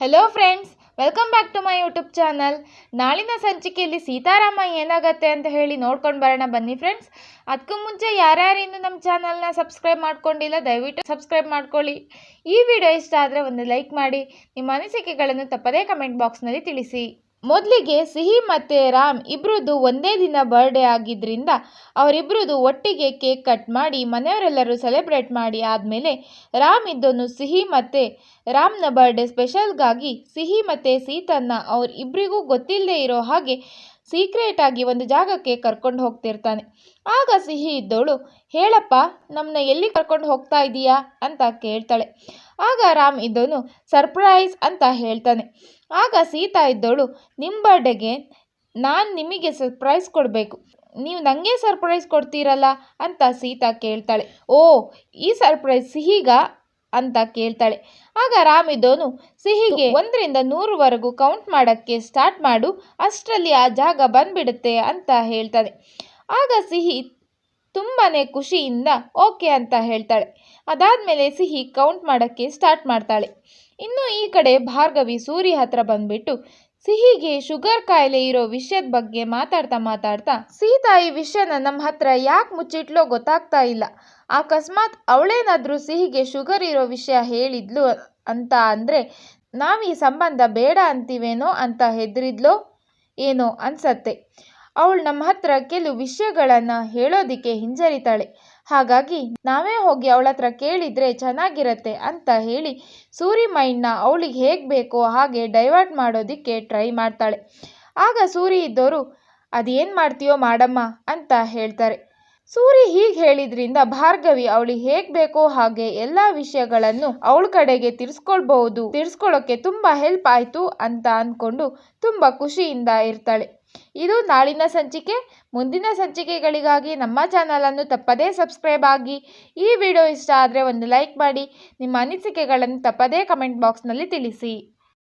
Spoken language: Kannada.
Hello friends, welcome back to my YouTube channel. ನಾಳಿನ ಸಂಚಿಕೆಯಲ್ಲಿ ಸೀತಾರಾಮ ಏನಾಗತ್ತೆ ಅಂತ ಹೇಳಿ ನೋಡ್ಕೊಂಡು ಬರೋಣ ಬನ್ನಿ ಫ್ರೆಂಡ್ಸ್. ಅದಕ್ಕೂ ಮುಂಚೆ ಯಾರ್ಯಾರು ಇನ್ನು ನಮ್ಮ ಚಾನಲ್ನ ಸಬ್ಸ್ಕ್ರೈಬ್ ಮಾಡ್ಕೊಂಡಿಲ್ಲ ದಯವಿಟ್ಟು ಸಬ್ಸ್ಕ್ರೈಬ್ ಮಾಡ್ಕೊಳ್ಳಿ. ಈ ವಿಡಿಯೋ ಇಷ್ಟ ಆದರೆ ಒಂದು ಲೈಕ್ ಮಾಡಿ, ನಿಮ್ಮ ಅನಿಸಿಕೆಗಳನ್ನು ತಪ್ಪದೇ ಕಮೆಂಟ್ ಬಾಕ್ಸ್ನಲ್ಲಿ ತಿಳಿಸಿ. ಮೊದಲಿಗೆ ಸಿಹಿ ಮತ್ತು ರಾಮ್ ಇಬ್ರದ್ದು ಒಂದೇ ದಿನ ಬರ್ಡೇ ಆಗಿದ್ದರಿಂದ ಅವರಿಬ್ರದ್ದು ಒಟ್ಟಿಗೆ ಕೇಕ್ ಕಟ್ ಮಾಡಿ ಮನೆಯವರೆಲ್ಲರೂ ಸೆಲೆಬ್ರೇಟ್ ಮಾಡಿ ಆದಮೇಲೆ ರಾಮ್ ಇದ್ದನು ಸಿಹಿ ಮತ್ತು ರಾಮ್ನ ಬರ್ಡೇ ಸ್ಪೆಷಲ್ಗಾಗಿ ಸಿಹಿ ಮತ್ತು ಸೀತನ್ನ ಅವರಿಬ್ಬರಿಗೂ ಗೊತ್ತಿಲ್ಲದೆ ಇರೋ ಹಾಗೆ ಸೀಕ್ರೆಟಾಗಿ ಒಂದು ಜಾಗಕ್ಕೆ ಕರ್ಕೊಂಡು ಹೋಗ್ತಿರ್ತಾನೆ. ಆಗ ಸಿಹಿ ಇದ್ದವಳು, ಹೇಳಪ್ಪ, ನಮ್ಮನ್ನ ಎಲ್ಲಿ ಕರ್ಕೊಂಡು ಹೋಗ್ತಾ ಇದೀಯಾ ಅಂತ ಕೇಳ್ತಾಳೆ. ಆಗ ರಾಮ್ ಇದ್ದವನು ಸರ್ಪ್ರೈಸ್ ಅಂತ ಹೇಳ್ತಾನೆ. ಆಗ ಸೀತಾ ಇದ್ದವಳು, ನಿಮ್ಮ ಬರ್ಡೇಗೆ ನಾನು ನಿಮಗೆ ಸರ್ಪ್ರೈಸ್ ಕೊಡಬೇಕು, ನೀವು ನನಗೆ ಸರ್ಪ್ರೈಸ್ ಕೊಡ್ತೀರಲ್ಲ ಅಂತ ಸೀತಾ ಕೇಳ್ತಾಳೆ. ಓ, ಈ ಸರ್ಪ್ರೈಸ್ ಸಿಹಿಗ ಅಂತ ಕೇಳ್ತಾಳೆ. ಆಗ ರಾಮ್ ಇದ್ದವನು ಸಿಹಿಗೆ 1ರಿಂದ 100ವರೆಗೂ ಕೌಂಟ್ ಮಾಡೋಕ್ಕೆ ಸ್ಟಾರ್ಟ್ ಮಾಡು, ಅಷ್ಟರಲ್ಲಿ ಆ ಜಾಗ ಬಂದ್ಬಿಡುತ್ತೆ ಅಂತ ಹೇಳ್ತಾನೆ. ಆಗ ಸಿಹಿ ತುಂಬಾ ಖುಷಿಯಿಂದ ಓಕೆ ಅಂತ ಹೇಳ್ತಾಳೆ. ಅದಾದಮೇಲೆ ಸಿಹಿ ಕೌಂಟ್ ಮಾಡೋಕ್ಕೆ ಸ್ಟಾರ್ಟ್ ಮಾಡ್ತಾಳೆ. ಇನ್ನು ಈ ಕಡೆ ಭಾರ್ಗವಿ ಸೂರಿ ಹತ್ರ ಬಂದ್ಬಿಟ್ಟು ಸಿಹಿಗೆ ಶುಗರ್ ಕಾಯಿಲೆ ಇರೋ ವಿಷಯದ ಬಗ್ಗೆ ಮಾತಾಡ್ತಾ ಸೀತಾ ಈ ವಿಷಯನ ನಮ್ಮ ಹತ್ರ ಯಾಕೆ ಮುಚ್ಚಿಟ್ಲೋ ಗೊತ್ತಾಗ್ತಾ ಇಲ್ಲ, ಅಕಸ್ಮಾತ್ ಅವಳೇನಾದರೂ ಸಿಹಿಗೆ ಶುಗರ್ ಇರೋ ವಿಷಯ ಹೇಳಿದ್ಲು ಅಂತ ಅಂದರೆ ನಾವು ಈ ಸಂಬಂಧ ಬೇಡ ಅಂತೀವೇನೋ ಅಂತ ಹೆದರಿದ್ಲೋ ಏನೋ ಅನ್ಸತ್ತೆ. ಅವಳು ನಮ್ಮ ಹತ್ರ ಕೆಲವು ವಿಷಯಗಳನ್ನು ಹೇಳೋದಿಕ್ಕೆ ಹಿಂಜರಿತಾಳೆ, ಹಾಗಾಗಿ ನಾವೇ ಹೋಗಿ ಅವಳ ಹತ್ರ ಕೇಳಿದರೆ ಚೆನ್ನಾಗಿರತ್ತೆ ಅಂತ ಹೇಳಿ ಸೂರಿ ಮೈಂಡ್ನ ಅವಳಿಗೆ ಹೇಗೆ ಬೇಕೋ ಹಾಗೆ ಡೈವರ್ಟ್ ಮಾಡೋದಕ್ಕೆ ಟ್ರೈ ಮಾಡ್ತಾಳೆ. ಆಗ ಸೂರಿ ಇದ್ದವರು, ಅದೇನು ಮಾಡ್ತೀಯೋ ಮಾಡಮ್ಮ ಅಂತ ಹೇಳ್ತಾರೆ. ಸೂರಿ ಹೀಗೆ ಹೇಳಿದ್ರಿಂದ ಭಾರ್ಗವಿ ಅವಳಿಗೆ ಹೇಗೆ ಬೇಕೋ ಹಾಗೆ ಎಲ್ಲ ವಿಷಯಗಳನ್ನು ಅವಳ ಕಡೆಗೆ ತಿರ್ಸ್ಕೊಳ್ಳೋಕ್ಕೆ ತುಂಬ ಹೆಲ್ಪ್ ಆಯಿತು ಅಂತ ಅಂದ್ಕೊಂಡು ತುಂಬ ಖುಷಿಯಿಂದ ಇರ್ತಾಳೆ. ಇದು ನಾಳಿನ ಸಂಚಿಕೆ. ಮುಂದಿನ ಸಂಚಿಕೆಗಳಿಗಾಗಿ ನಮ್ಮ ಚಾನಲನ್ನು ತಪ್ಪದೇ ಸಬ್ಸ್ಕ್ರೈಬ್ ಆಗಿ. ಈ ವಿಡಿಯೋ ಇಷ್ಟ ಆದರೆ ಒಂದು ಲೈಕ್ ಮಾಡಿ, ನಿಮ್ಮ ಅನಿಸಿಕೆಗಳನ್ನು ತಪ್ಪದೇ ಕಮೆಂಟ್ ಬಾಕ್ಸ್ನಲ್ಲಿ ತಿಳಿಸಿ.